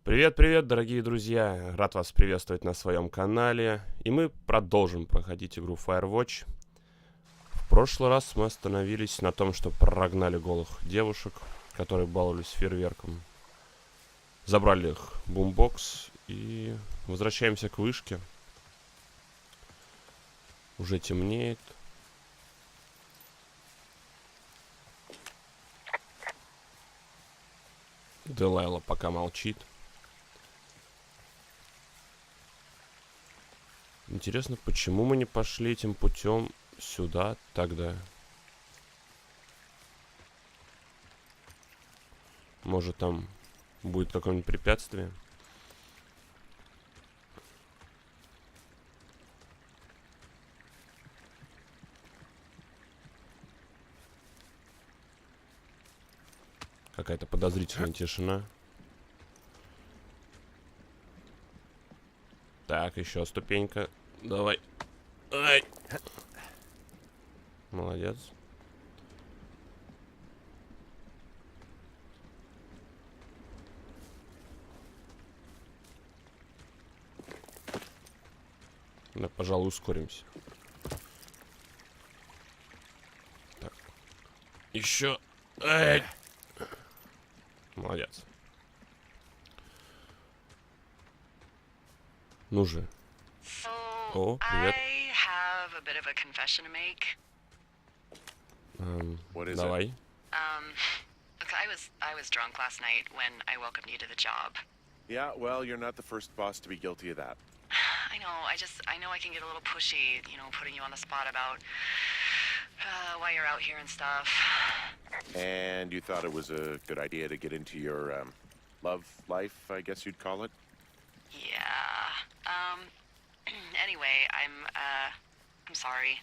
Привет-привет, дорогие друзья! Рад вас приветствовать на своем канале. И мы продолжим проходить игру Firewatch. В прошлый раз мы остановились на том, что прогнали голых девушек, которые баловались фейерверком. Забрали их бумбокс и возвращаемся к вышке. Уже темнеет. Делайла пока молчит. Интересно, почему мы не пошли этим путем сюда тогда? Может, там будет какое-нибудь препятствие? Какая-то подозрительная тишина. Так, еще ступенька. Давай. Ай. Молодец. Да, пожалуй, ускоримся. Так. Еще. Ай. Молодец. Ну же. О, привет. Давай. Look, I was drunk last night when I welcomed you to the job. Yeah, well, you're not the first boss to be guilty of that. I know, I know I can get a little pushy, putting you on the spot about why you're out here and stuff. And you thought it was a good idea to get into your love life, I guess you'd call it? Yeah. Anyway, I'm sorry.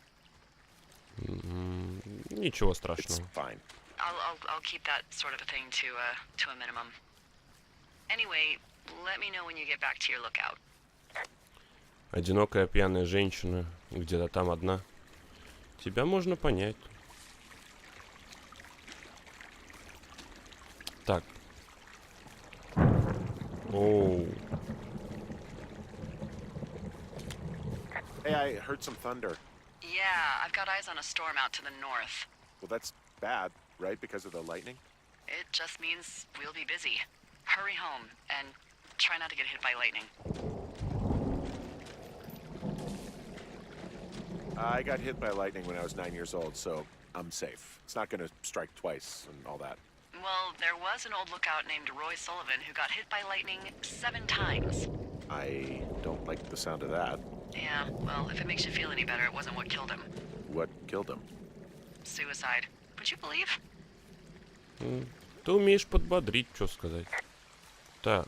Ничего It's страшного. fine. I'll keep that sort of a thing to a minimum. Anyway, let me know when you get back to your lookout. Одинокая пьяная женщина, где-то там одна. Тебя можно понять. Так. Оу. Hey, I heard some thunder. Yeah, I've got eyes on a storm out to the north. Well, that's bad, right? Because of the lightning? It just means we'll be busy. Hurry home and try not to get hit by lightning. I got hit by lightning when I was 9 years old, so I'm safe. It's not going to strike twice and all that. Well, there was an old lookout named Roy Sullivan who got hit by lightning 7 times. I don't like the sound of that. Yeah, well, if it makes you feel any better, it wasn't what killed him. What killed him? Suicide. Would you believe? Ты умеешь подбодрить, что сказать. Так.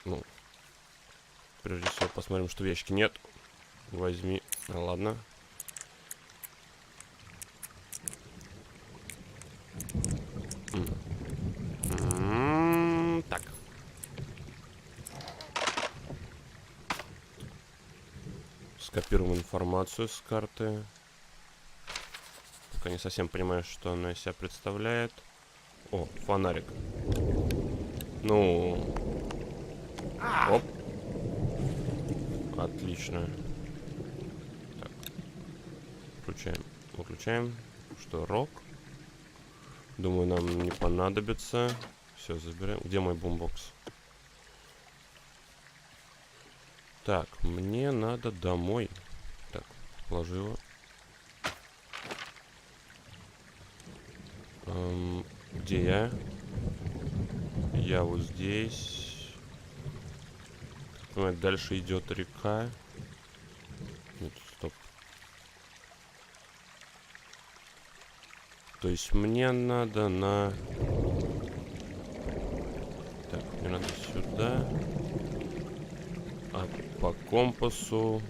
Ну. Прежде всего посмотрим, что в ящике нет. Возьми. Ладно. Так. Скопируем информацию с карты. Пока не совсем понимаю, что она из себя представляет. О, фонарик. Ну. Оп. Отлично. Так. Включаем. Выключаем. Что, рок? Думаю, нам не понадобится. Все, забираем. Где мой бумбокс? Так, мне надо домой. Так, положи его. Где я? Я вот здесь. Дальше идет река. Нет, стоп. То есть мне надо на... Так, мне надо сюда. А по компасу...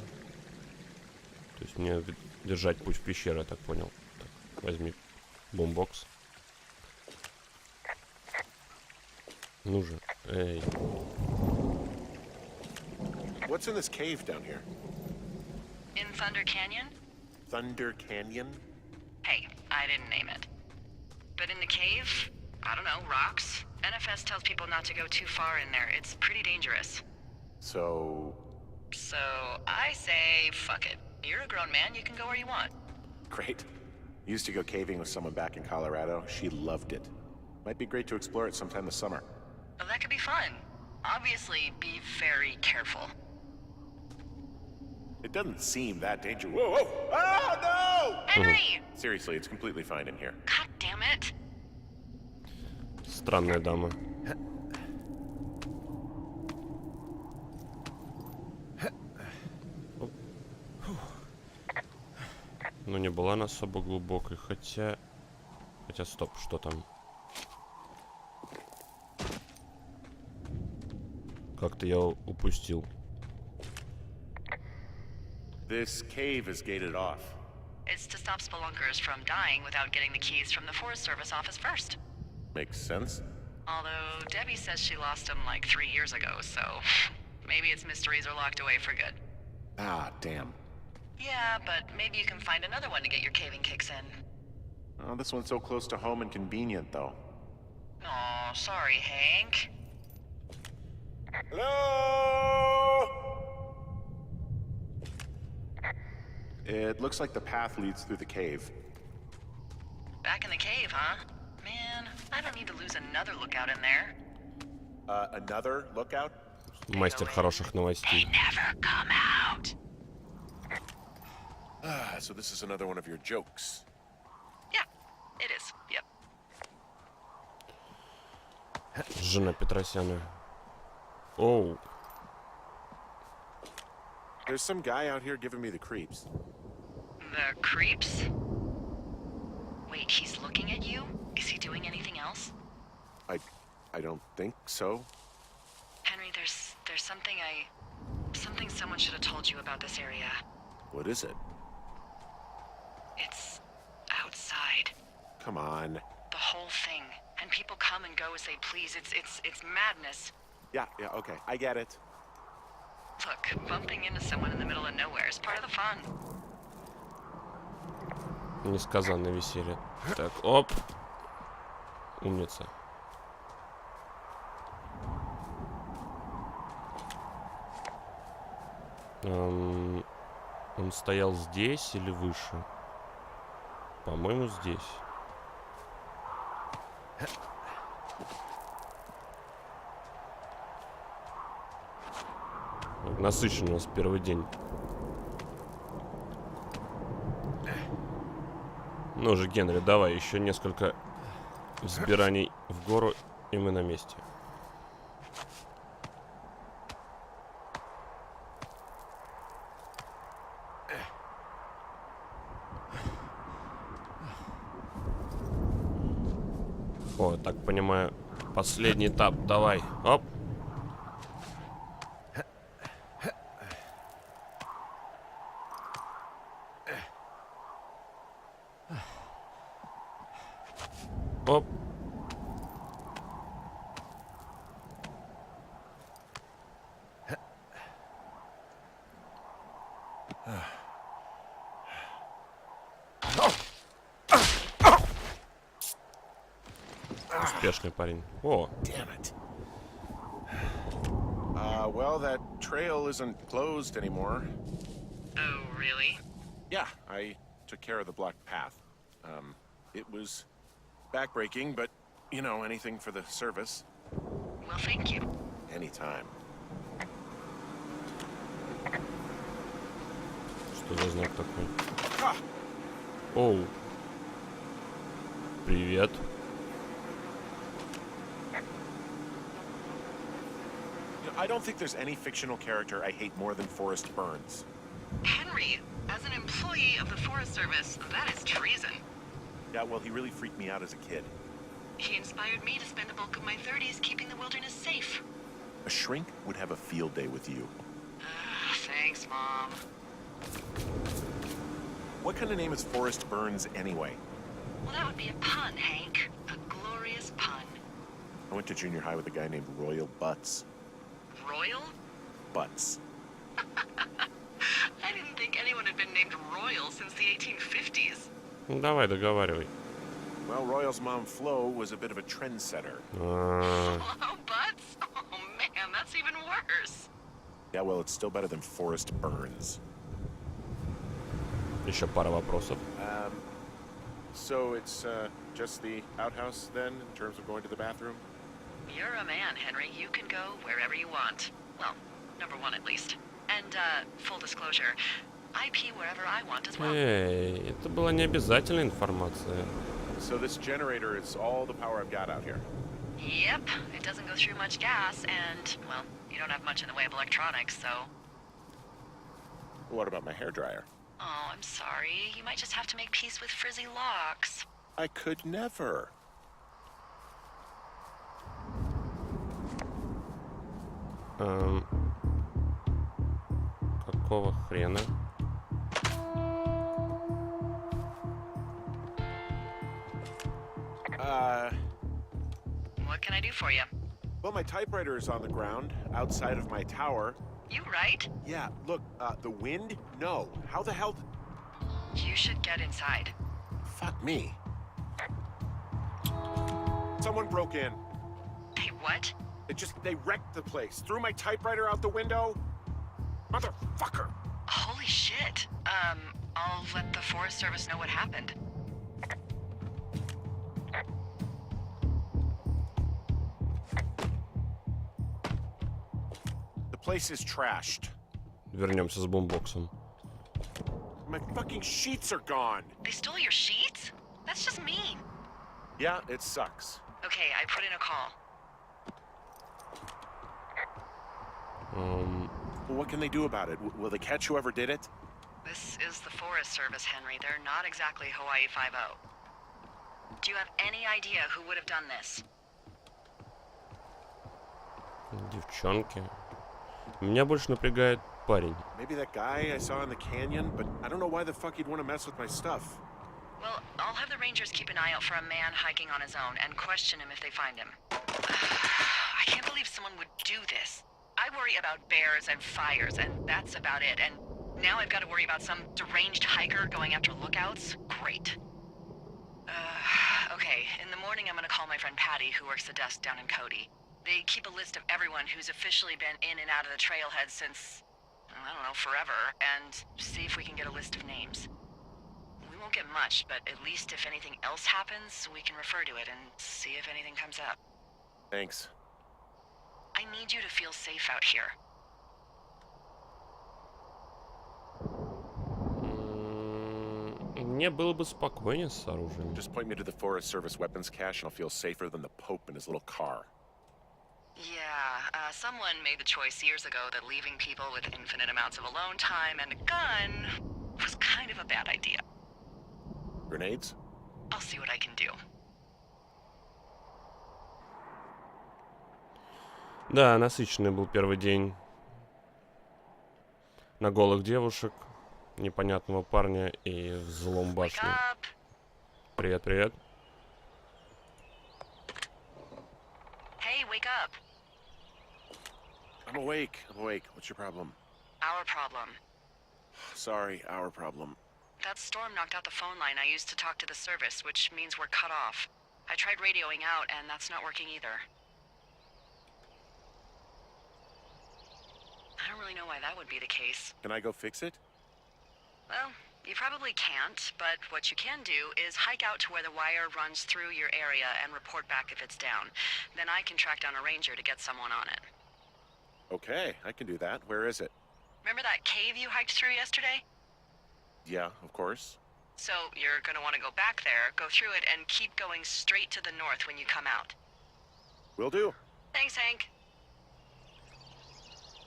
То есть мне держать путь в пещеру, я так понял. Так, возьми бумбокс. Ну же, эй. What's in this cave down here? In Thunder Canyon? Thunder Canyon? Hey, I didn't name it. But in the cave, I don't know, rocks. NFS tells people not to go too far in there. It's pretty dangerous. So, So I say, fuck it. You're a grown man, you can go where you want. great. Used to go caving with someone back in Colorado. She loved it. Might be great to explore it sometime this summer. Well, that could be fun. Obviously, be very careful. It doesn't seem that dangerous. Whoa, whoa! Oh, no! Henry! Seriously, it's completely fine in here. God damn it. Странная дама. Ну, не была она особо глубокой, хотя... Хотя, стоп, что там? Как-то я упустил. This cave is gated off. It's to stop spelunkers from dying without getting the keys from the Forest Service office first. Makes sense. Although Debbie says she lost them like 3 years ago, so maybe its mysteries are locked away for good. Ah, damn. Yeah, but maybe you can find another one to get your caving kicks in. Oh, this one's so close to home and convenient, though. Aw, sorry, Hank. Hello? It looks like the path leads through the cave. Back in the cave, huh? Man, I don't need to lose another lookout in there. Another lookout? Мастер хороших новостей. Never come out. Ah, so this is another one of your jokes. Yeah, it is. Yep. Жена Петросяна. Оу. There's some guy out here giving me the creeps. The creeps? Wait, he's looking at you? Is he doing anything else? I don't think so. Henry, there's something someone should have told you about this area. What is it? It's outside. Come on. The whole thing. And people come and go as they please. It's madness. Yeah, okay. I get it. Look, bumping into someone in the middle of nowhere is part of the fun. Несказанное веселье. Так, оп. Умница. Он стоял здесь или выше? По-моему, здесь. Насыщен у нас первый день. Ну же, Генри, давай, еще несколько взбираний в гору, и мы на месте. О, так понимаю, последний этап. Давай, оп. Оп. Успешный парень. О, Damn it. Well, that trail isn't closed anymore. Oh, really? Yeah, I took care of the blocked path. It was backbreaking, but, you know, anything for the service. Well, thank you. Anytime. что за знак такой? Ah! Оу. Привет. I don't think there's any fictional character I hate more than Forrest Burns. Henry, as an employee of the Forest Service, that is treason. Yeah, well, he really freaked me out as a kid. He inspired me to spend the bulk of my 30s keeping the wilderness safe. A shrink would have a field day with you. Thanks, Mom. What kind of name is Forrest Burns anyway? Well, that would be a pun, Hank. A glorious pun. I went to junior high with a guy named Royal Butts. Royal? Butts. I didn't think anyone had been named Royal since the 1850s. Ну давай, договаривай. Well, Royal's mom, Flo, was a bit of a trendsetter. Hello, Butts? Oh, man, that's even worse. Yeah, well, it's still better than Forrest Burns. Еще пара вопросов. So it's just the outhouse then, in terms of going to the bathroom? You're a man, Henry. You can go wherever you want. Well, number one at least. And, full disclosure, I pee wherever I want as well. Эй, это была не обязательная информация. So this generator is all the power I've got out here. Yep, it doesn't go through much gas, and, well, you don't have much in the way of electronics, so... What about my hairdryer? Oh, I'm sorry. You might just have to make peace with frizzy locks. I could never. Какого хрена? What can I do for you? Well, my typewriter is on the ground, outside of my tower. You right? Yeah, look, the wind? No. How the hell... You should get inside. Fuck me. Someone broke in. Hey, what? They wrecked the place. Threw my typewriter out the window. Motherfucker. Holy shit. I'll let the Forest Service know what happened. The place is trashed. Вернемся с бумбоксом. My fucking sheets are gone. They stole your sheets? That's just mean. Yeah, it sucks. Okay, I put in a call. Well, what can they do about it? Will they catch whoever did it? This is the Forest Service, Henry. They're not exactly Hawaii Five-0. Do you have any idea who would have done this? Девчонки. Меня больше напрягает парень. Maybe that guy I saw in the canyon, but I don't know why the fuck he'd want to mess with my stuff. Well, I'll have the Rangers keep an eye out for a man hiking on his own and question him if they find him. I can't believe someone would do this. I worry about bears and fires, and that's about it. And now I've got to worry about some deranged hiker going after lookouts? Great. Okay, in the morning I'm gonna call my friend Patty, who works the desk down in Cody. They keep a list of everyone who's officially been in and out of the trailhead since, I don't know, forever, and see if we can get a list of names. We won't get much, but at least if anything else happens, we can refer to it and see if anything comes up. Thanks. I need you to feel safe out here. Мне было бы спокойнее с оружием. Just point me to the Forest Service weapons cache and I'll feel safer than the Pope in his little car. Yeah, someone made the choice years ago that leaving people with infinite amounts of alone time and a gun was kind of a bad idea. Grenades? I'll see what I can do. Да, насыщенный был первый день. На голых девушек, непонятного парня и взлом Wake башни. up! Привет, привет. Hey, wake up! I'm awake. What's your problem? Our problem. Sorry, our problem. That storm knocked out the phone line I used to talk to the service, which means we're cut off. I tried radioing out, and that's not working either. I don't really know why that would be the case. Can I go fix it? Well, you probably can't, but what you can do is hike out to where the wire runs through your area and report back if it's down. Then I can track down a ranger to get someone on it. Okay, I can do that. Where is it? Remember that cave you hiked through yesterday? Yeah, of course. So you're gonna want to go back there, go through it, and keep going straight to the north when you come out. Will do. Thanks, Hank.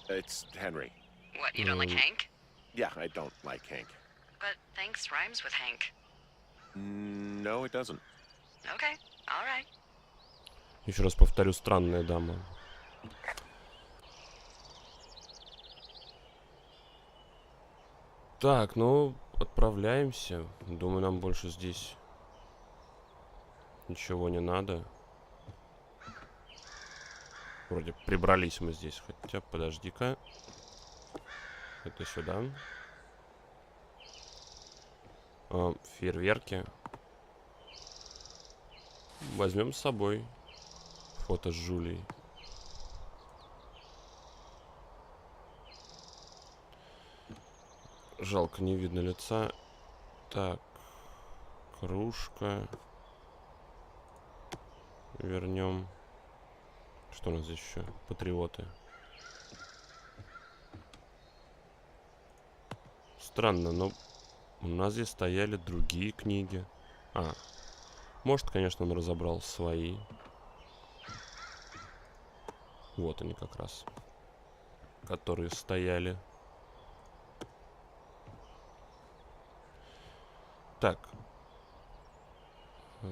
It's Henry. What, you don't like Hank? Yeah, I don't like Hank. But thanks rhymes with Hank. No, it doesn't. Okay, all right. Еще раз повторю, странная дама. Так, ну, отправляемся. Думаю, нам больше здесь ничего не надо. Вроде прибрались мы здесь. Хотя, подожди-ка. Это сюда. Фейерверки. Возьмем с собой фото с Джулией. Жалко, не видно лица. Так. Кружка. Вернем. Что у нас здесь еще? Патриоты. Странно, но у нас здесь стояли другие книги. Может, конечно, он разобрал свои. Вот они как раз. Которые стояли. Так.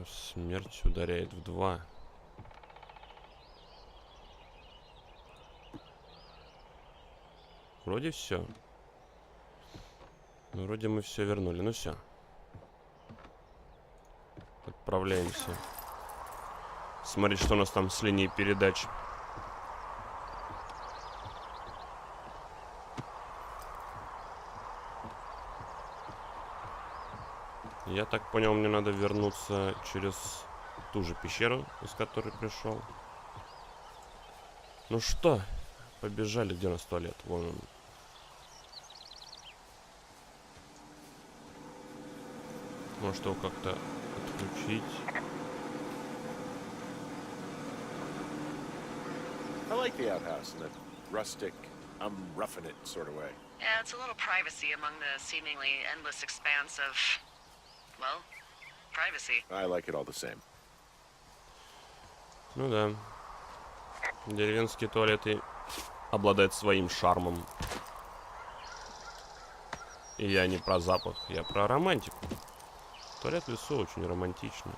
Смерть ударяет в 2. Вроде все. Вроде мы все вернули. Ну все. Отправляемся. Смотреть, что у нас там с линией передач. Я так понял, мне надо вернуться через ту же пещеру, из которой пришел. Ну что, побежали. Где у нас туалет? Вон он. Может его как-то отключить. I like the outhouse in a rustic, I'm roughing it sort of way. Yeah, it's a little privacy among the seemingly endless expanse of, well, privacy. I like it all the same. Ну да. Деревенские туалеты обладают своим шармом. И я не про запах, я про романтику. Туалет в лесу очень романтично.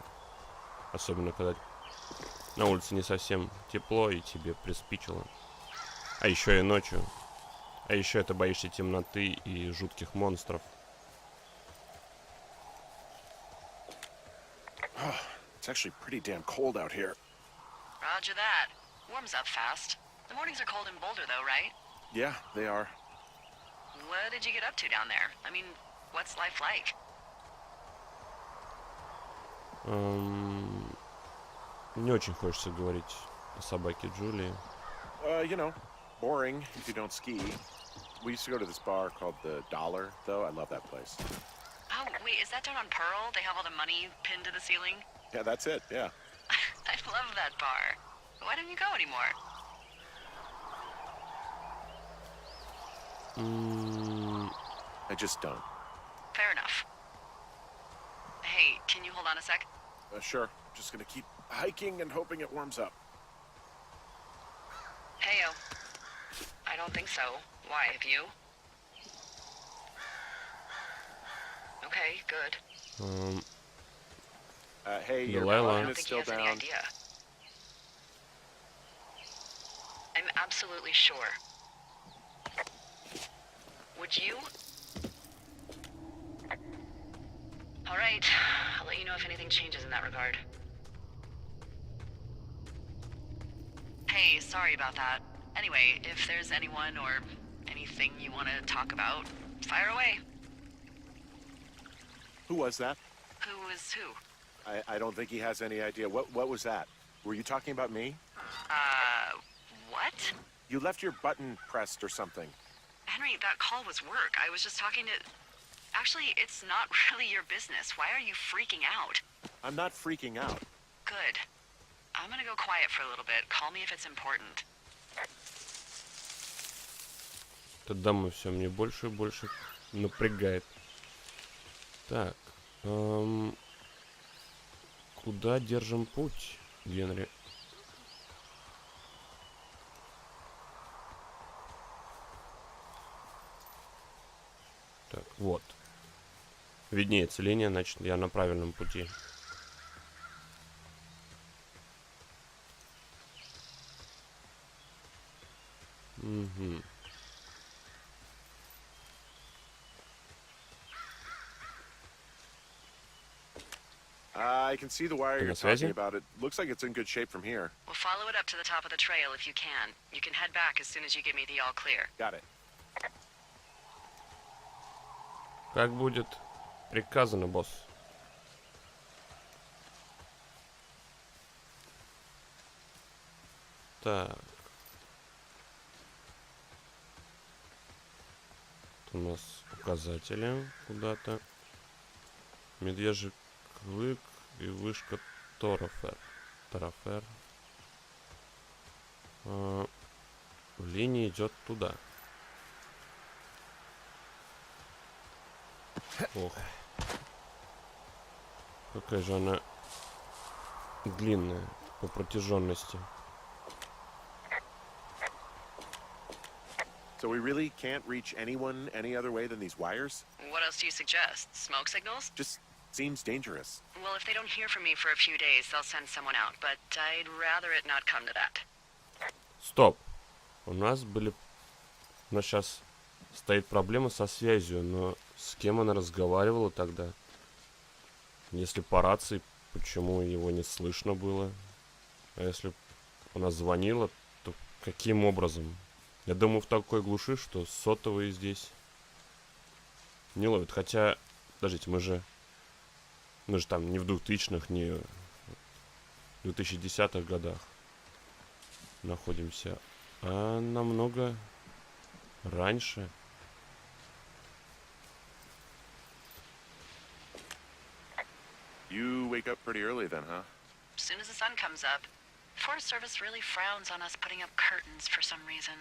Особенно, когда на улице не совсем тепло и тебе приспичило. А еще и ночью. А еще ты боишься темноты и жутких монстров. It's actually pretty damn cold out here. Roger that. Warms up fast. The mornings are cold in Boulder, though, right? Yeah, they are. What did you get up to down there? I mean, what's life like? Не очень хочется говорить о собаке Джулии. You know, boring if you don't ski. We used to go to this bar called the Dollar, though. I love that place. Oh, wait, is that down on Pearl? They have all the money pinned to the ceiling? Yeah, that's it, yeah. I love that bar. Why don't you go anymore? I just don't. Fair enough. Hey, can you hold on a sec? Sure. Just gonna keep hiking and hoping it warms up. Heyo. I don't think so. Why, have you? Okay, good. Hey, your Delilah. I mountain don't is think he still has any down. idea. I'm absolutely sure. Would you? All right. I'll let you know if anything changes in that regard. Hey, sorry about that. Anyway, if there's anyone or anything you want to talk about, fire away. Who was that? Who is who? I don't think he has any idea. What was that? Were you talking about me? What? You left your button pressed or something. Henry, that call was work. I was just talking to... Actually, it's not really your business. Why are you freaking out? I'm not freaking out. Good. I'm gonna go quiet for a little bit. Call me if it's important. Эта дама все мне больше и больше напрягает. Так. Куда держим путь, Генри? Так, вот. Виднеется линия, значит, я на правильном пути. Угу. I can see the wire Ты you're на связи? talking about. It looks like it's in good shape from here. We'll follow it up to the top of the trail if you can. You can head back as soon as you give me the all clear. Got it. Как будет приказано, босс? Так. Тут у нас указатели куда-то. Медвежий клык и вышка Торофер. Торофер. Линия идет туда. Ох. Какая же она длинная по протяженности. So we really can't reach anyone any other way than these wires? What else do you suggest? Smoke signals? Just seems dangerous. Well, if they don't hear from me for a few days, they'll send someone out, but I'd rather it not come to that. Стоп. У нас сейчас стоит проблема со связью, но с кем она разговаривала тогда? Если по рации, почему его не слышно было? А если она звонила, то каким образом? Я думаю, в такой глуши, что сотовые здесь не ловят. Хотя, подождите, мы же там не в 2000-х, не в 2010-х годах находимся, а намного раньше. You wake up pretty early then, huh? As soon as the sun comes up. Forest Service really frowns on us putting up curtains for some reason.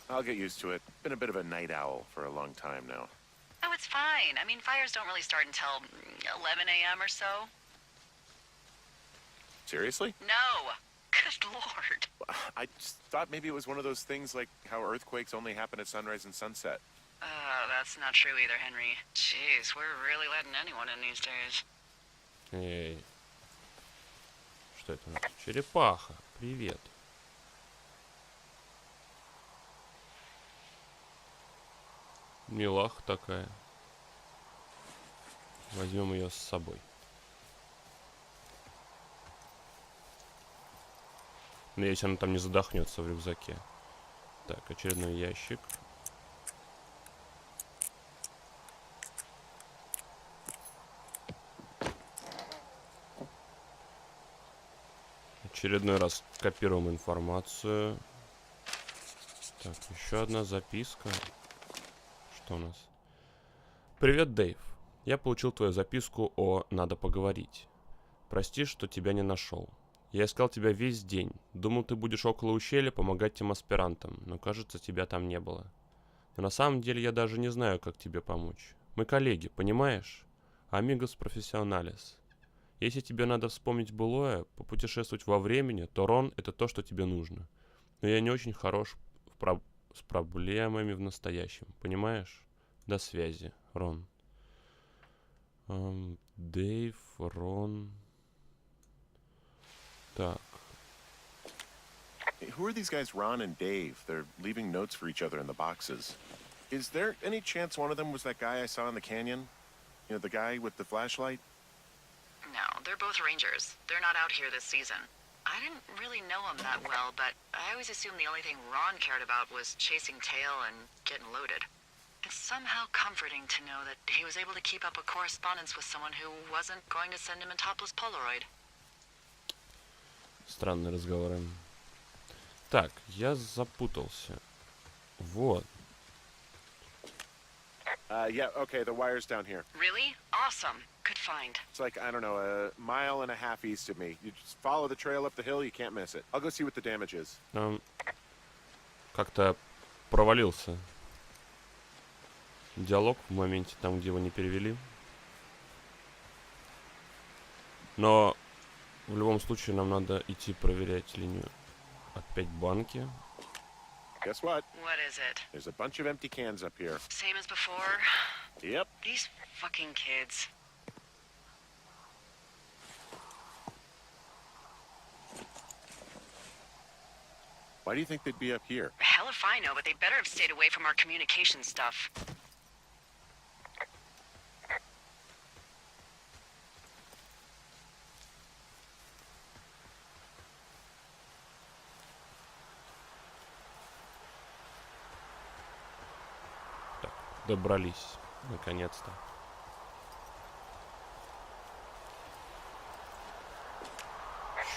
I'll get used to it. Been a bit of a night owl for a long time now. Oh, it's fine. I mean, fires don't really start until 11 a.m. or so. Seriously? No. Good lord. I just thought maybe it was one of those things like how earthquakes only happen at sunrise and sunset. That's not true either, Henry. Jeez, we're really letting anyone in these days. Эй. Что это? Черепаха. Привет. Милаха такая. Возьмем ее с собой. Надеюсь, она там не задохнется в рюкзаке. Так, очередной ящик. Очередной раз копируем информацию. Так, еще одна записка. Что у нас? Привет, Дэйв. Я получил твою записку о «надо поговорить». Прости, что тебя не нашел. Я искал тебя весь день. Думал, ты будешь около ущелья помогать тем аспирантам, но, кажется, тебя там не было. Но на самом деле я даже не знаю, как тебе помочь. Мы коллеги, понимаешь? Amigos profesionales. Если тебе надо вспомнить былое, попутешествовать во времени, то Рон — это то, что тебе нужно. Но я не очень хорош с проблемами в настоящем, понимаешь? До связи, Рон. Дэйв, Рон. Так. Hey, who are these guys, Ron and Dave? They're leaving notes for each other in the boxes. Is there any chance one of them was that guy I saw in the canyon? You know, the guy with the flashlight? No, they're both rangers. They're not out here this season. I didn't really know him that well, but I always assumed the only thing Ron cared about was chasing tail and getting loaded. It's somehow comforting to know that he was able to keep up a correspondence with someone who wasn't going to send him a topless Polaroid. Странные разговоры. Так, я запутался. Вот. Yeah, okay, the wire's down here. Really? Awesome. Good find. It's like, I don't know, a mile and a half east of me. You just follow the trail up the hill, you can't miss it. I'll go see what the damage is. Как-то провалился диалог в моменте, там, где его не перевели. Но в любом случае нам надо идти проверять линию. Опять банки. Guess what? What is it? There's a bunch of empty cans up here. Same as before? Yep. These fucking kids. Why do you think they'd be up here? Hell if I know, but they better have stayed away from our communication stuff. Так, добрались, наконец-то.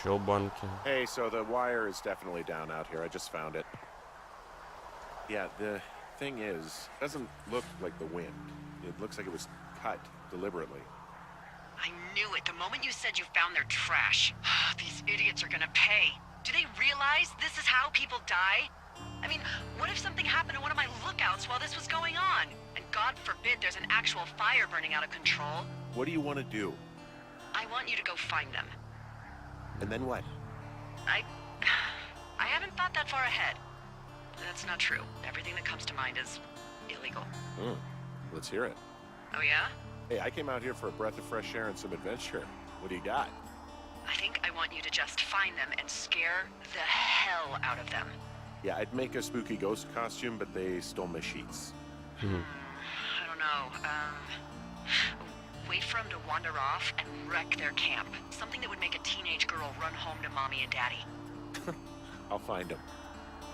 Еще банки. Hey, so the wire is definitely down out here. I just found it. Yeah, the thing is, it doesn't look like the wind. It looks like it was cut deliberately. I knew it the moment you said you found their trash. These idiots are gonna pay. Do they realize this is how people die? I mean, what if something happened to one of my lookouts while this was going on? And God forbid there's an actual fire burning out of control. What do you want to do? I want you to go find them. And then what? I haven't thought that far ahead. That's not true. Everything that comes to mind is illegal. Let's hear it. Oh yeah? Hey, I came out here for a breath of fresh air and some adventure. What do you got? I think I want you to just find them and scare the hell out of them. Yeah, I'd make a spooky ghost costume, but they stole my sheets. I don't know. Wait for them to wander off and wreck their camp. Something that would make a teenage girl run home to mommy and daddy. I'll find them.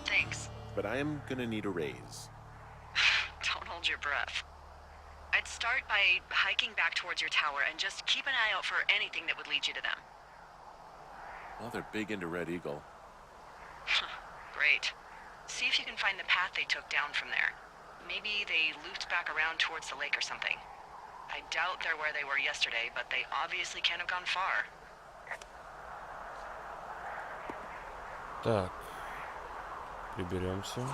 Thanks. But I am gonna need a raise. Don't hold your breath. I'd start by hiking back towards your tower and just keep an eye out for anything that would lead you to them. Well, they're big into Red Eagle. Great. See if you can find the path they took down from there. Maybe they looped back around towards the lake or something. I doubt they're where they were yesterday, but they obviously can't have gone far. Так. Приберемся.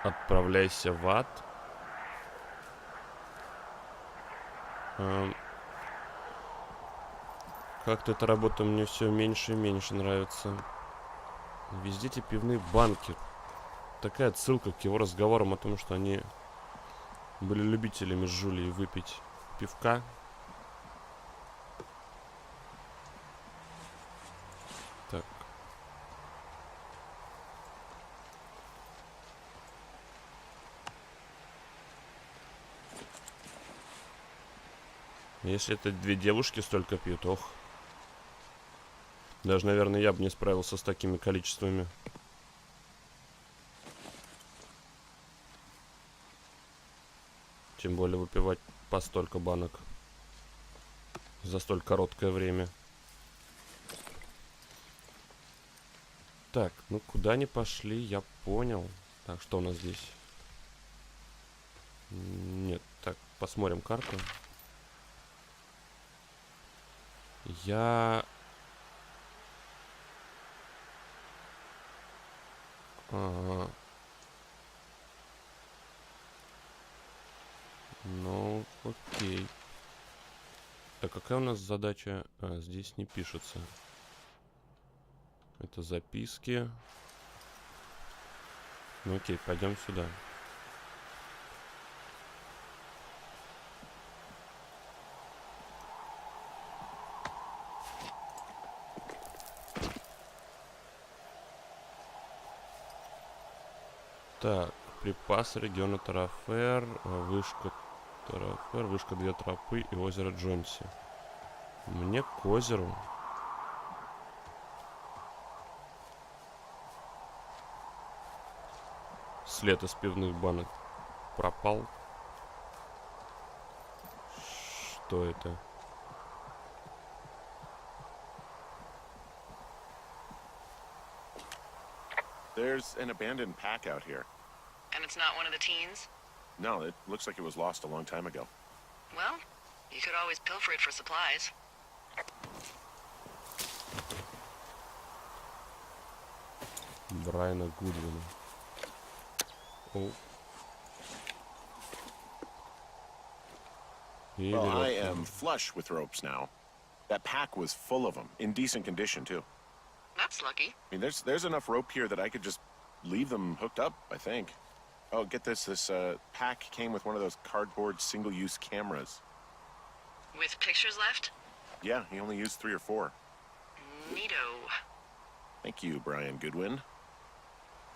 Отправляйся в ад. Как-то эта работа мне все меньше и меньше нравится. Везде эти пивные банки. Такая отсылка к его разговорам о том, что они были любителями с Жулей выпить пивка. Так. Если это две девушки столько пьют, ох. Даже, наверное, я бы не справился с такими количествами. Тем более выпивать по столько банок за столь короткое время. Так, ну куда они пошли, я понял. Так, что у нас здесь? Нет, так, посмотрим карту. Я... Ага. Ну, окей. Так, какая у нас задача? А, здесь не пишется. Это записки. Ну окей, пойдем сюда. Так, припасы региона Тарафер, вышка Тарафер, вышка Две Тропы и озеро Джонси. Мне к озеру. След из пивных банок пропал. Что это? There's an abandoned pack out here. And it's not one of the teens? No, it looks like it was lost a long time ago. Well, you could always pilfer it for supplies. Брайана Гудвина. О. И Well, I веревка. am flush with ropes now. That pack was full of them, in decent condition too. That's lucky. I mean, there's enough rope here that I could just leave them hooked up, I think. Oh, get this. This pack came with one of those cardboard single-use cameras. With pictures left? Yeah, he only used 3 or 4. Neato. Thank you, Brian Goodwin.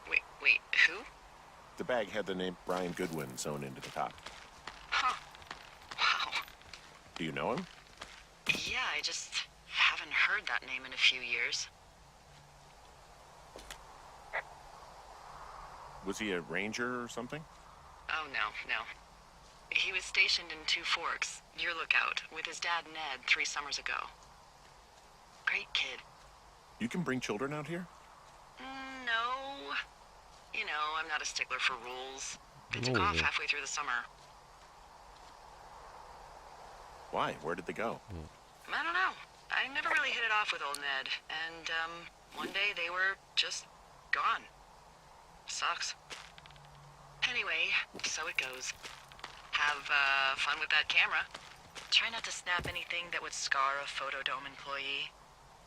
Wait, who? The bag had the name Brian Goodwin sewn into the top. Huh. Wow. Do you know him? Yeah, I just haven't heard that name in a few years. Was he a ranger or something? Oh, no. He was stationed in Two Forks, your lookout, with his dad Ned 3 summers ago. Great kid. You can bring children out here? No. You know, I'm not a stickler for rules. They took Oh, off yeah. halfway through the summer. Why? Where did they go? I don't know. I never really hit it off with old Ned. And, one day they were just gone. Sucks. Anyway, so it goes. Have, fun with that camera. Try not to snap anything that would scar a Photodome employee.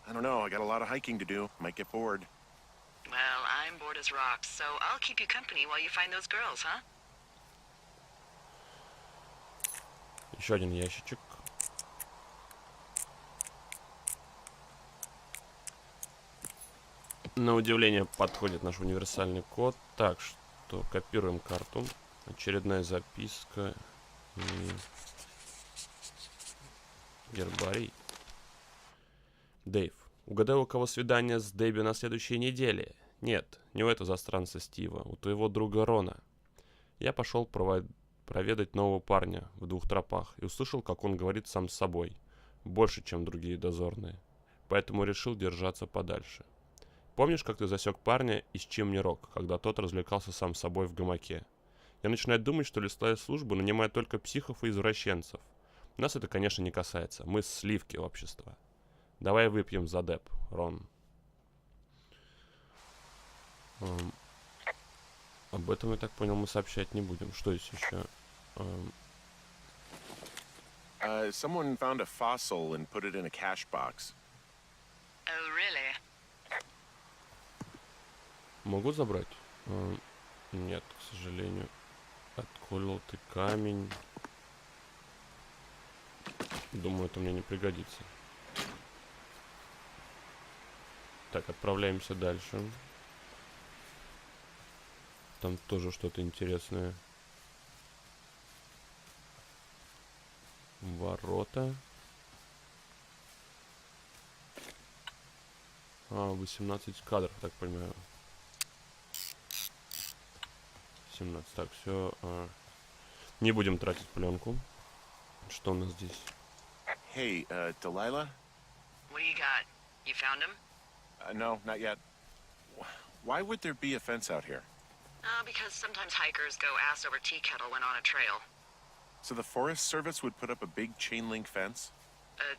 I don't know. I got a lot of hiking to do. Might get bored. Well, I'm bored as rocks, so I'll keep you company while you find those girls, huh? Еще один ящичек. На удивление подходит наш универсальный код. Так, что копируем карту. Очередная записка. И... гербарий. Дэйв, угадай, у кого свидание с Дебби на следующей неделе? Нет, не у этого застранца Стива, у твоего друга Рона. Я пошел проведать нового парня в 2 тропах и услышал, как он говорит сам с собой. Больше, чем другие дозорные. Поэтому решил держаться подальше. Помнишь, как ты засек парня из Чимни Рок, когда тот развлекался сам с собой в гамаке? Я начинаю думать, что лесная служба нанимает только психов и извращенцев. Нас это, конечно, не касается. Мы сливки общества. Давай выпьем за Деб, Рон. Об этом, я так понял, мы сообщать не будем. Что здесь еще? Someone found a fossil and put it in a cash box. Oh, really? Могу забрать? Нет, к сожалению. Отколотый камень. Думаю, это мне не пригодится. Так, отправляемся дальше. Там тоже что-то интересное. Ворота. 18 кадров, так понимаю. 17. Так, все. Не будем тратить пленку. Что у нас здесь? Hey, Delilah? What do you got? You found him? No, not yet. Why would there be a fence out here? Because sometimes hikers go ass over tea kettle when on a trail. So the Forest Service would put up a big chain link fence? A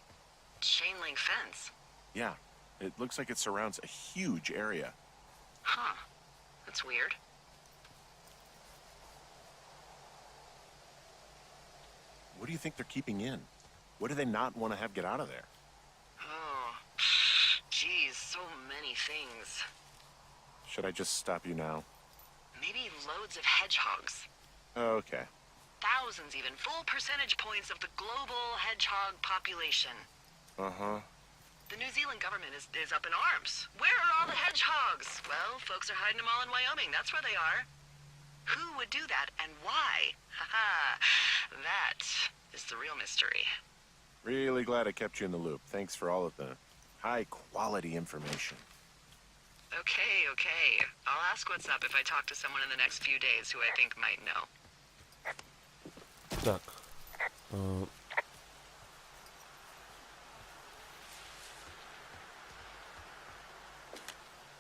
chain link fence? Yeah. It looks like it surrounds a huge area. Huh. That's weird. What do you think they're keeping in? What do they not want to have get out of there? Oh. Geez, so many things. Should I just stop you now? Maybe loads of hedgehogs. Okay. Thousands even. Full percentage points of the global hedgehog population. Uh-huh. The New Zealand government is up in arms. Where are all the hedgehogs? Well, folks are hiding them all in Wyoming. That's where they are. Who would do that and why? Haha. That is the real mystery. Really glad I kept you in the loop. Thanks for all of the high-quality information. Okay. I'll ask what's up if I talk to someone in the next few days who I think might know. Так.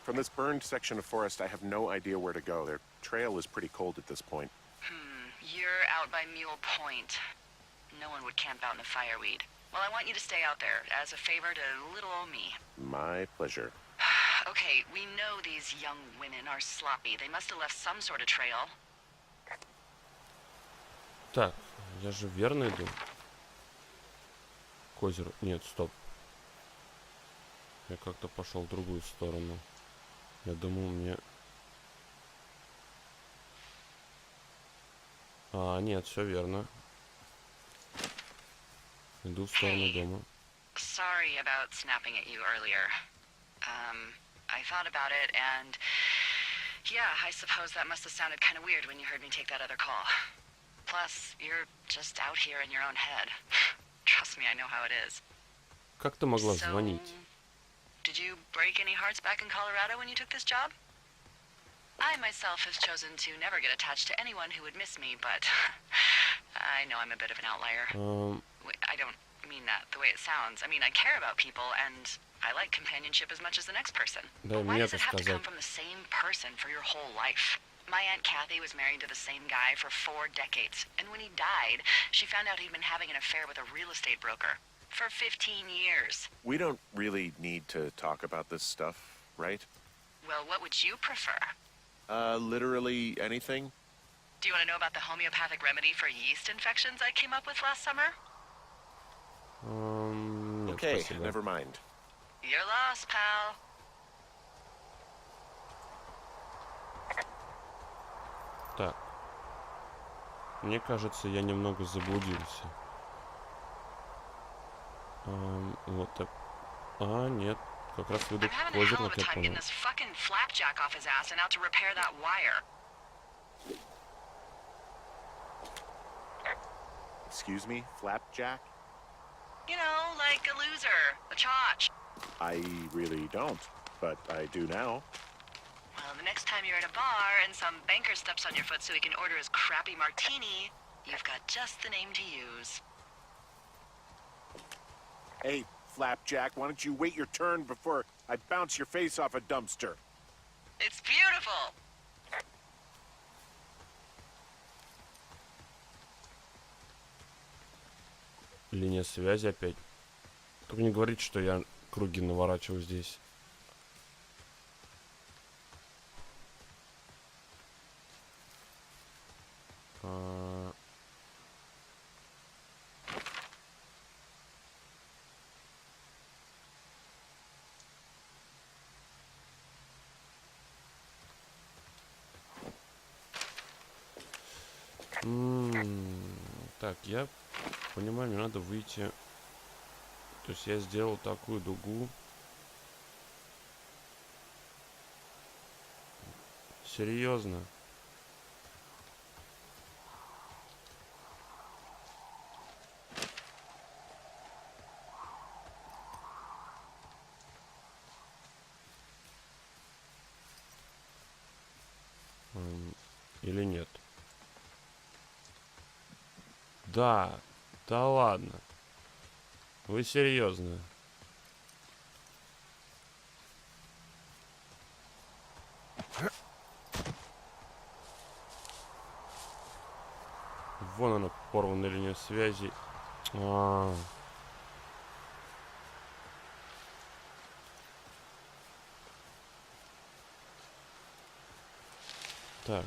From this burned section of forest, I have no idea where to go. Their trail is pretty cold at this point. You're out by Mule Point. No one would camp out in the fireweed. Well, I want you to stay out there as a favor to little old me. My pleasure. Okay, we know these young women are sloppy. They must have left some sort of trail. Так, я же верно иду? К озеру. Нет, стоп. Я как-то пошел в другую сторону. Я думал, мне... нет, все верно. Иду в сторону дома. Sorry about snapping at you earlier. I thought about it and... Yeah, I suppose that must have sounded kind of weird when you heard me take that other call. Plus, you're just out here in your own head. Trust me, I know how it is. Как ты могла звонить? Did you break any hearts back in Colorado when you took this job? I myself have chosen to never get attached to anyone who would miss me, but I know I'm a bit of an outlier. I don't mean that the way it sounds. I mean, I care about people, and I like companionship as much as the next person. Дай But why мне does это it have to come сказать. from the same person for your whole life? My Aunt Kathy was married to the same guy for 4 decades, and when he died, she found out he'd been having an affair with a real estate broker for 15 years. We don't really need to talk about this stuff, right? Well, what would you prefer? Literally anything? Do you want to know about the homeopathic remedy for yeast infections I came up with last summer? Нет, Okay, спасибо. never mind. You're lost, pal. Так. Мне кажется, я немного заблудился. Вот так. А, нет. Как раз веду I'm having к a озеру, hell of как a я time getting понял. this fucking flapjack off his ass and out to repair that wire. Excuse me, Flapjack? You know, like a loser, a chotch. I really don't, but I do now. Well, the next time you're at a bar and some banker steps on your foot so he can order his crappy martini, you've got just the name to use. Hey, Flapjack, why don't you wait your turn before I bounce your face off a dumpster? It's beautiful. Линия связи опять. Только не говорите, что я круги наворачиваю здесь. А, Так, я понимаю, мне надо выйти. То есть я сделал такую дугу. Серьезно. Или нет? Да, да ладно. Вы серьезно? Вон она, порванная линия связи. Так.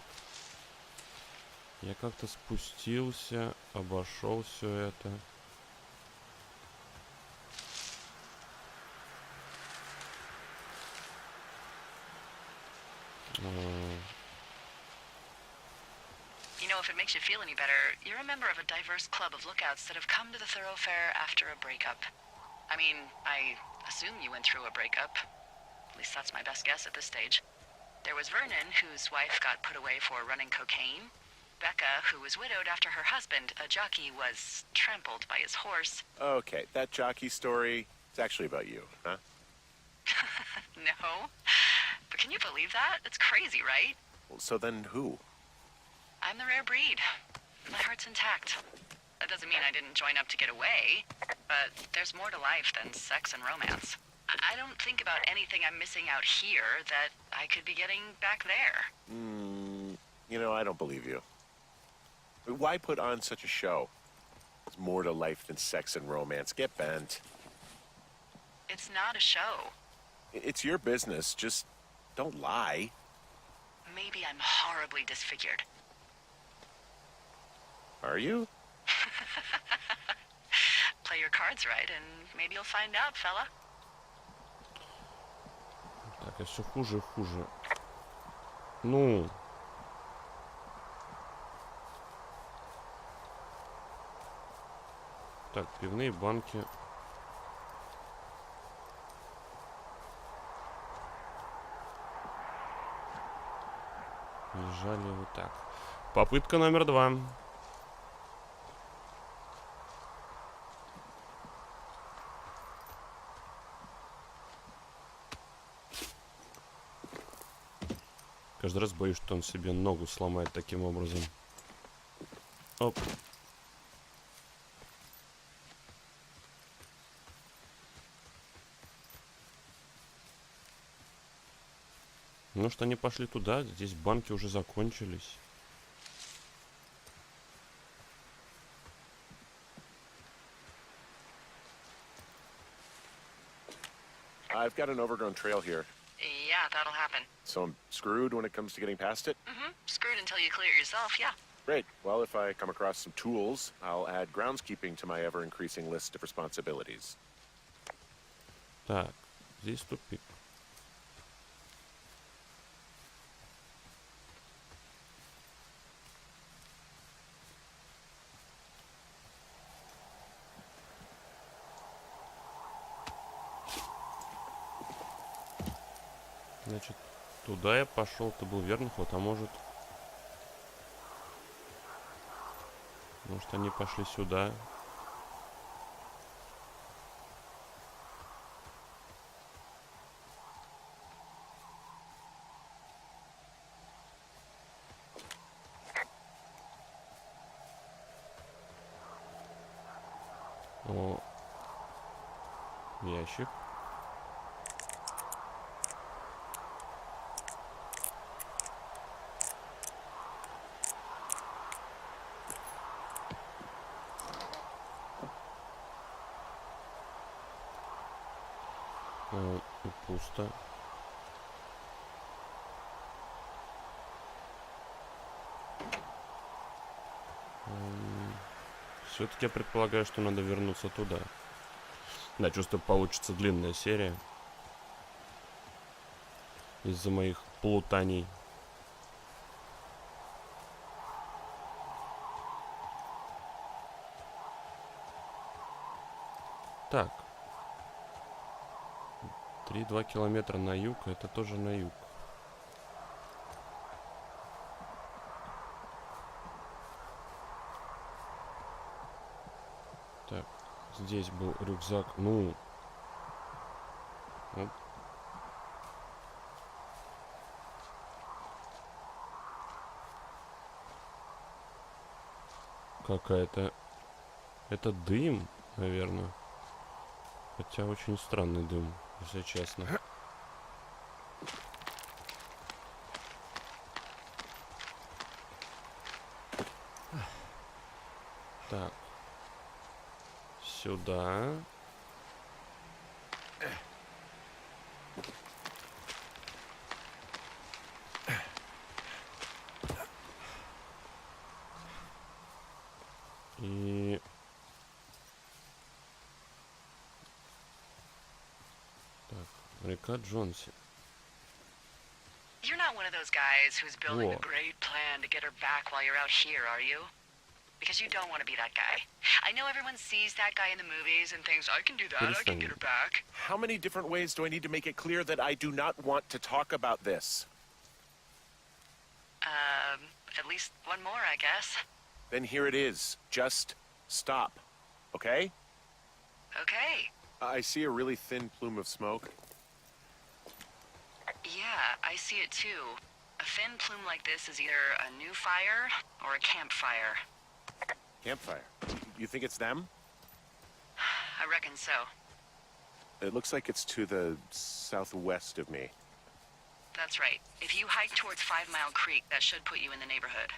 Я как-то спустился, обошел все это. You know, if it makes you feel any better, you're a member of a diverse club of lookouts that have come to the thoroughfare after a breakup. I mean, I assume you went through a breakup. At least that's my best guess at this stage. There was Vernon, whose wife got put away for running cocaine. Becca, who was widowed after her husband, a jockey, was trampled by his horse. Okay, that jockey story is actually about you, huh? No. But can you believe that? It's crazy, right? Well, so then who? I'm the rare breed. My heart's intact. That doesn't mean I didn't join up to get away, but there's more to life than sex and romance. I don't think about anything I'm missing out here that I could be getting back there. You know, I don't believe you. Why put on such a show? There's more to life than sex and romance. Get bent. It's not a show. It's your business. Just don't lie. Maybe I'm horribly disfigured. Are you? Play your cards right, and maybe you'll find out, fella. Так, я все хуже и хуже. Ну. Так, пивные банки. Лежали вот так. Попытка номер 2. Каждый раз боюсь, что он себе ногу сломает таким образом. Оп. Ну что, они пошли туда, здесь банки уже закончились. I've got an overgrown trail here, Yeah, that'll happen. so I'm screwed when it comes to getting past it. Screwed until you clear it yourself, yeah. Great. Well, if I come across some tools, I'll add groundskeeping to my ever-increasing list of responsibilities. Так, здесь тупик. Значит, туда я пошел, это был верный ход, а может... Может, они пошли сюда. О, ящик. И пусто. Все-таки я предполагаю, что надо вернуться туда. Да, чувствую, получится длинная серия. Из-за моих плутаний. Так. 3-2 километра на юг, это тоже на юг. Так, здесь был рюкзак. Ну. Оп. Какая-то... Это дым, наверное. Хотя очень странный дым, если честно. Так. Сюда. И... Так, река Джонси. You're not one of those guys who's building Whoa. a great plan to get her back while you're out here, are you? Because you don't want to be that guy. I know everyone sees that guy in the movies and thinks, I can do that, I can get her back. How many different ways do I need to make it clear that I do not want to talk about this? At least one more, I guess. Then here it is. Just stop. Okay? Okay. I see a really thin plume of smoke. Yeah, I see it too. A thin plume like this is either a new fire or a campfire. Campfire. You think it's them? I reckon so. It looks like it's to the southwest of me. That's right. If you hike towards 5 Mile Creek, that should put you in the neighborhood.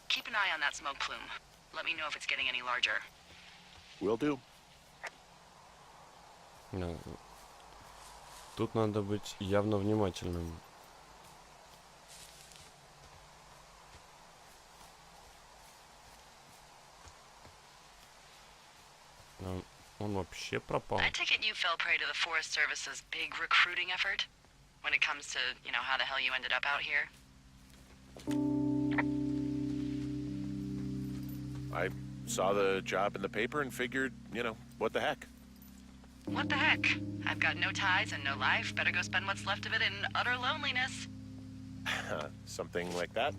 Keep an eye on that smoke plume. Let me know if it's getting any larger. Will do. Да. Тут надо быть явно внимательным. Он вообще пропал. I take it you fell prey to the Forest Service's big recruiting effort? When it comes to, how the hell you ended up out here? I saw the job in the paper and figured, what the heck? What the heck? I've got no ties and no life. Better go spend what's left of it in utter loneliness. Something like that?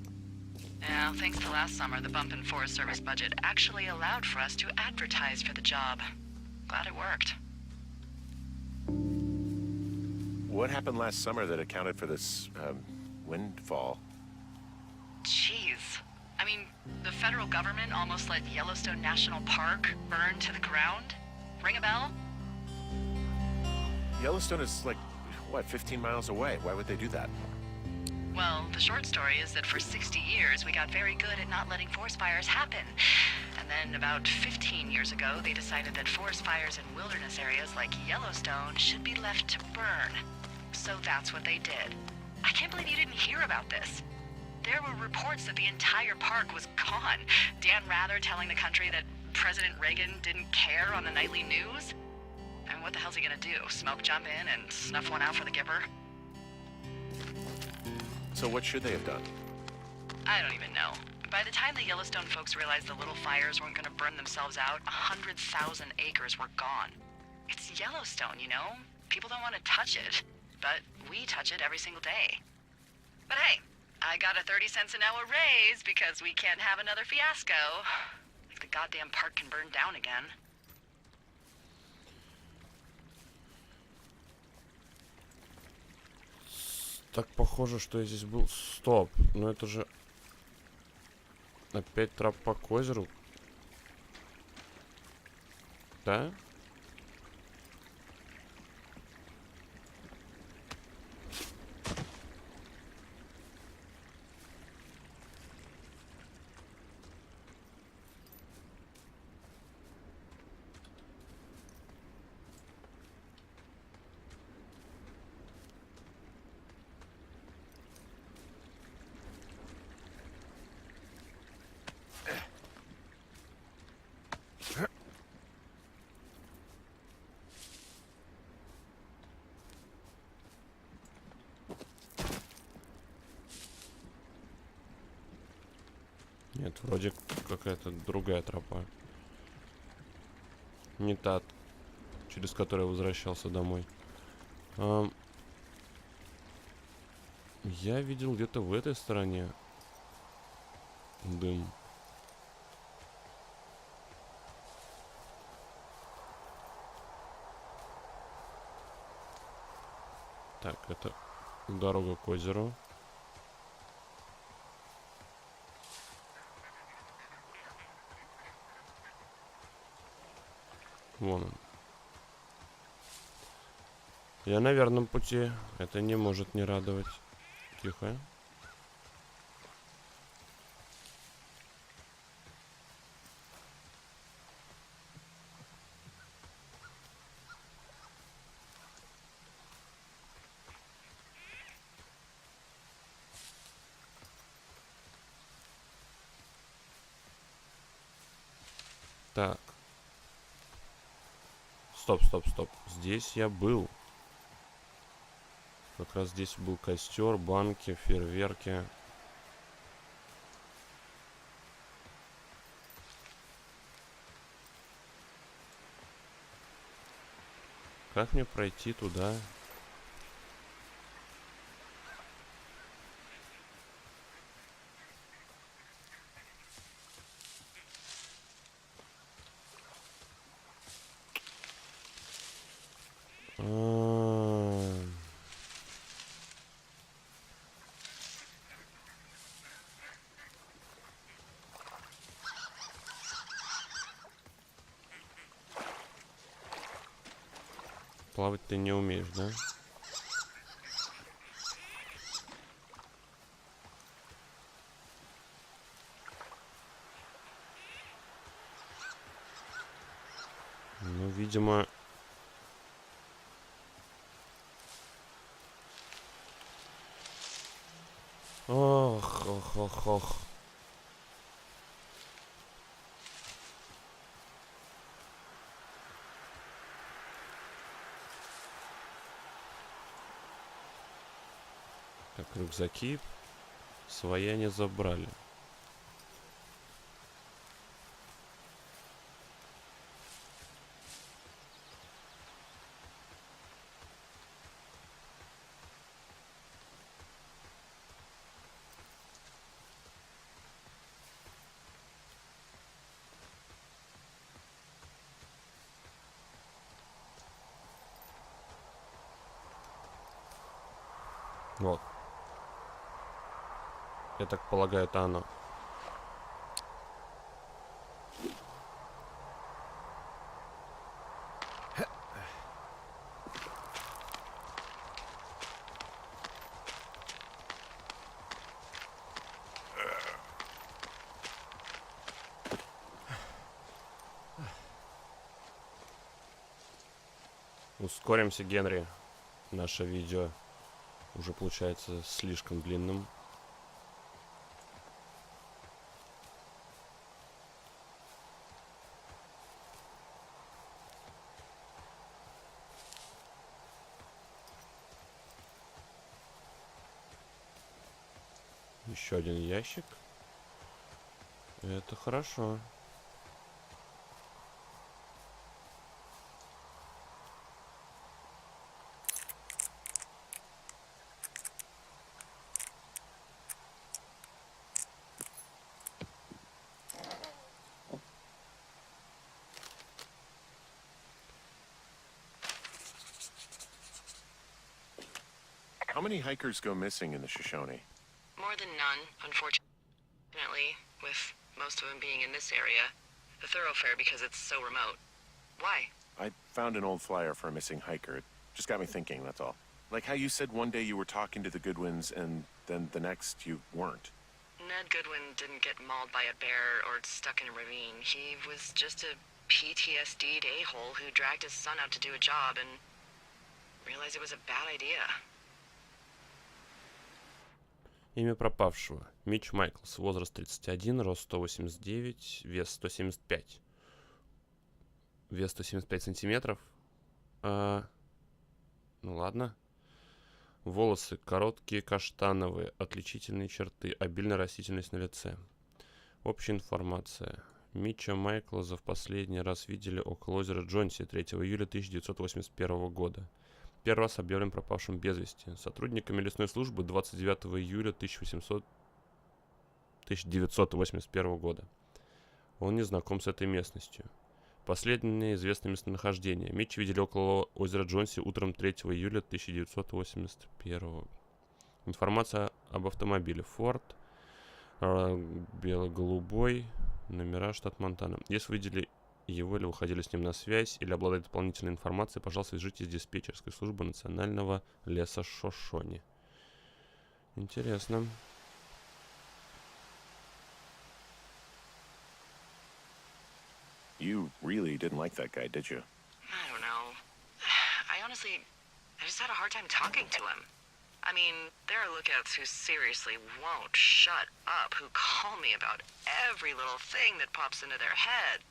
Yeah, thanks to last summer, the bump in Forest Service budget actually allowed for us to advertise for the job. Glad it worked. What happened last summer that accounted for this, windfall. Jeez. I mean, the federal government almost let Yellowstone National Park burn to the ground? Ring a bell? Yellowstone is like, what, 15 miles away? Why would they do that? Well, the short story is that for 60 years, we got very good at not letting forest fires happen. And then about 15 years ago, they decided that forest fires in wilderness areas like Yellowstone should be left to burn. So that's what they did. I can't believe you didn't hear about this. There were reports that the entire park was gone. Dan Rather telling the country that President Reagan didn't care on the nightly news. And what the hell's he gonna do? Smoke jump in and snuff one out for the Gipper? So what should they have done? I don't even know. By the time the Yellowstone folks realized the little fires weren't gonna burn themselves out, 100,000 acres were gone. It's Yellowstone, you know? People don't want to touch it, but we touch it every single day. But hey, I got a 30 cents an hour raise because we can't have another fiasco. Like the goddamn park can burn down again. Так похоже, что я здесь был. Стоп, ну это же опять тропа к озеру. Да? Нет, вроде какая-то другая тропа. Не та, через которую я возвращался домой. Я видел где-то в этой стороне дым. Так, это дорога к озеру. Вон он. Я на верном пути. Это не может не радовать. Тихо. Так. Стоп, стоп, стоп. Здесь я был. Как раз здесь был костер, банки, фейерверки. Как мне пройти туда? Плавать ты не умеешь, да? Ну, видимо... Ох, ох, ох, ох. Так, рюкзаки свои не забрали. Вот. Я так полагаю, это оно. Ускоримся, Генри. Наше видео уже получается слишком длинным. Еще один ящик. Это хорошо. How many hikers go missing in the Shoshone? More than none, unfortunately, with most of them being in this area. The thoroughfare because it's so remote. Why? I found an old flyer for a missing hiker. It just got me thinking, that's all. Like how you said one day you were talking to the Goodwins and then the next you weren't. Ned Goodwin didn't get mauled by a bear or stuck in a ravine. He was just a PTSD'd a-hole who dragged his son out to do a job and realized it was a bad idea. Имя пропавшего. Митч Майклс. Возраст 31, рост 189, вес 175. Вес 175 сантиметров. Ну ладно. Волосы короткие, каштановые, отличительные черты, обильная растительность на лице. Общая информация. Митча Майклза в последний раз видели около озера Джонси 3 июля 1981 года. Первый раз объявлен пропавшим без вести. Сотрудниками лесной службы 29 июля 1981 года. Он не знаком с этой местностью. Последнее известное местонахождение. Митча видели около озера Джонси утром 3 июля 1981. Информация об автомобиле. Ford, бело-голубой, номера, штат Монтана. Если вы видели его или выходили с ним на связь, или обладаете дополнительной информацией, пожалуйста, свяжитесь с диспетчерской службой Национального леса Шошони. Интересно. You really didn't like that guy, did you? I don't know. I just had a hard time talking to him. I mean, there are lookouts who seriously won't shut up, who call me about every little thing that pops into their head.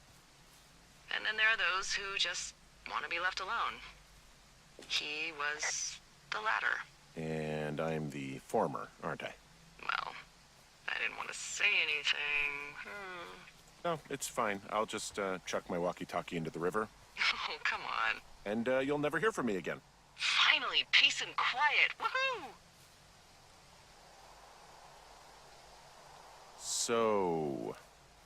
And then there are those who just want to be left alone. He was the latter. And I'm the former, aren't I? Well, I didn't want to say anything. No, it's fine. I'll just chuck my walkie-talkie into the river, Oh, come on. and you'll never hear from me again. Finally, peace and quiet. Woohoo! So,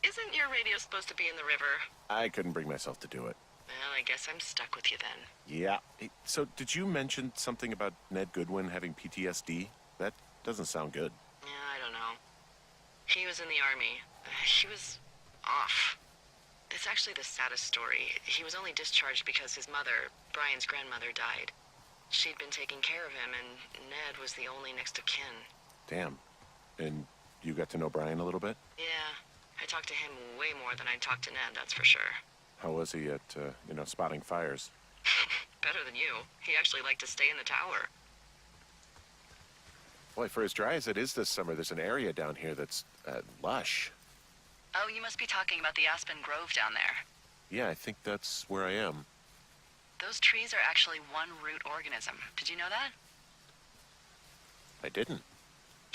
Isn't your radio supposed to be in the river? I couldn't bring myself to do it. Well, I guess I'm stuck with you then. Yeah. Hey, so, did you mention something about Ned Goodwin having PTSD? That doesn't sound good. Yeah, I don't know. He was in the army. He was off. It's actually the saddest story. He was only discharged because his mother, Brian's grandmother, died. She'd been taking care of him, and Ned was the only next of kin. Damn. And you got to know Brian a little bit? Yeah, I talked to him way more than I talked to Ned, that's for sure. How was he at, spotting fires? Better than you. He actually liked to stay in the tower. Boy, for as dry as it is this summer, there's an area down here that's lush. Oh, you must be talking about the Aspen Grove down there. Yeah, I think that's where I am. Those trees are actually one root organism. Did you know that? I didn't.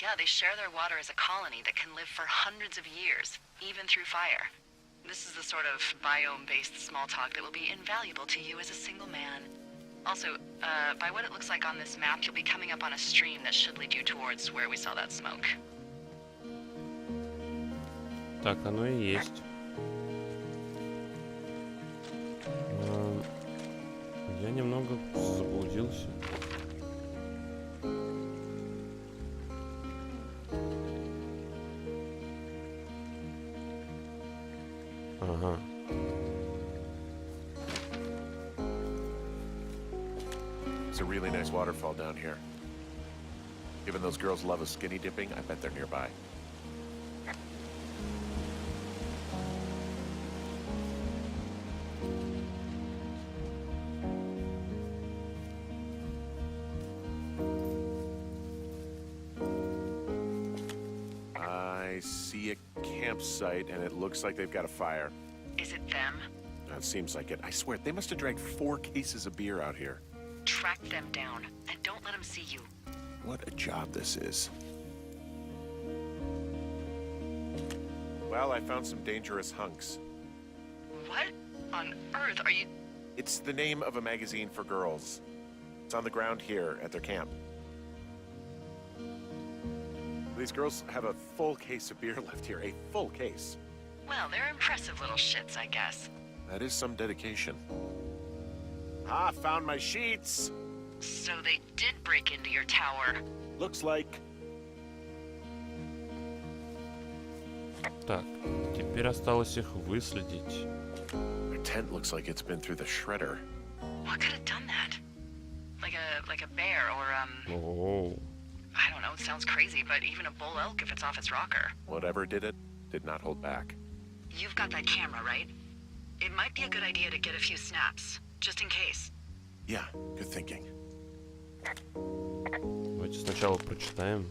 Yeah, they share their water as a colony that can live for hundreds of years, even through fire. This is the sort of biome-based small talk that will be invaluable to you as a single man. Also, by what it looks like on this map, you'll be coming up on a stream that should lead you towards where we saw that smoke. Так, оно и есть. Я немного заблудился. Ага. It's a really nice waterfall down here. Given those girls' love of skinny dipping, I bet they're nearby. I see a campsite, and it looks like they've got a fire. Is it them? It seems like it. I swear, they must have dragged 4 cases of beer out here. Track them down, and don't let them see you. What a job this is. Well, I found some dangerous hunks. What on earth are you... It's the name of a magazine for girls. It's on the ground here at their camp. These girls have a full case of beer left here. A full case. Well, they're impressive little shits, I guess. That is some dedication. Ah, found my sheets! So they did break into your tower. Looks like... Так, теперь осталось их выследить. Their tent looks like it's been through the shredder. What could have done that? Like a bear or, О, I don't know, it sounds crazy, but even a bull elk if it's off its rocker. Whatever did it, did not hold back. You've got that camera, right? It might be a good idea to get a few snaps, just in case. Yeah, good thinking. давайте сначала прочитаем.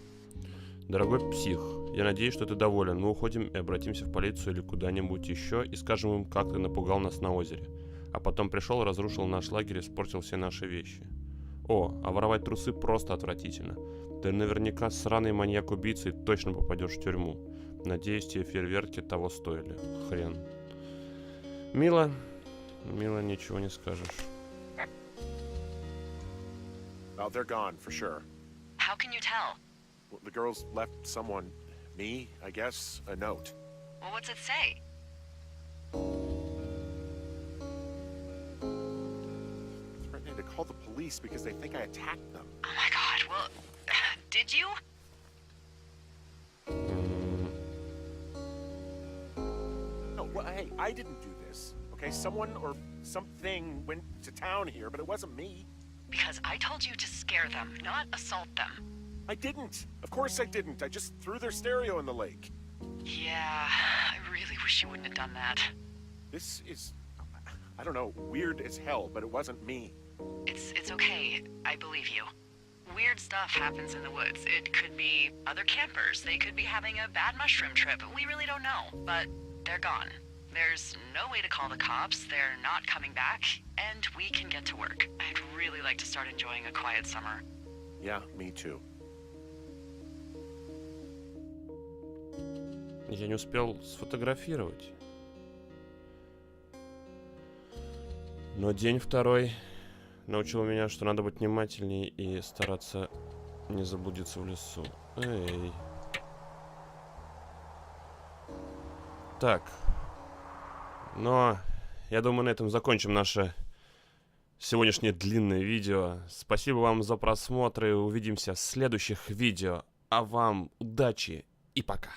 Дорогой псих, я надеюсь, что ты доволен. Мы уходим и обратимся в полицию или куда-нибудь еще и скажем им, как ты напугал нас на озере. А потом пришел, разрушил наш лагерь и испортил все наши вещи. О, а воровать трусы просто отвратительно. Ты наверняка сраный маньяк-убийца и точно попадешь в тюрьму. Надеюсь, те фейерверки того стоили. Хрен. Мило. Мило, ничего не скажешь. Well, they're gone, for sure. How can you tell? Well, the girls left someone, me, I guess, a note. Well, what's it say? Threatening to call the police because they think I attacked them. Oh my god, well, did you? No, well, hey, I didn't do this. Okay, someone or something went to town here, but it wasn't me. Because I told you to scare them, not assault them. I didn't. Of course I didn't. I just threw their stereo in the lake. Yeah, I really wish you wouldn't have done that. This is, I don't know, weird as hell, but it wasn't me. It's okay. I believe you. Weird stuff happens in the woods. It could be other campers. They could be having a bad mushroom trip. We really don't know. But they're gone. There's no way to call the cops. They're not coming back. And we can get to work. I'd really like to start enjoying a quiet summer. Yeah, me too. Я не успел сфотографировать. Но день второй научил меня, что надо быть внимательнее и стараться не заблудиться в лесу. Эй. Так. Но я думаю, на этом закончим наше сегодняшнее длинное видео. Спасибо вам за просмотр и увидимся в следующих видео. А вам удачи и пока.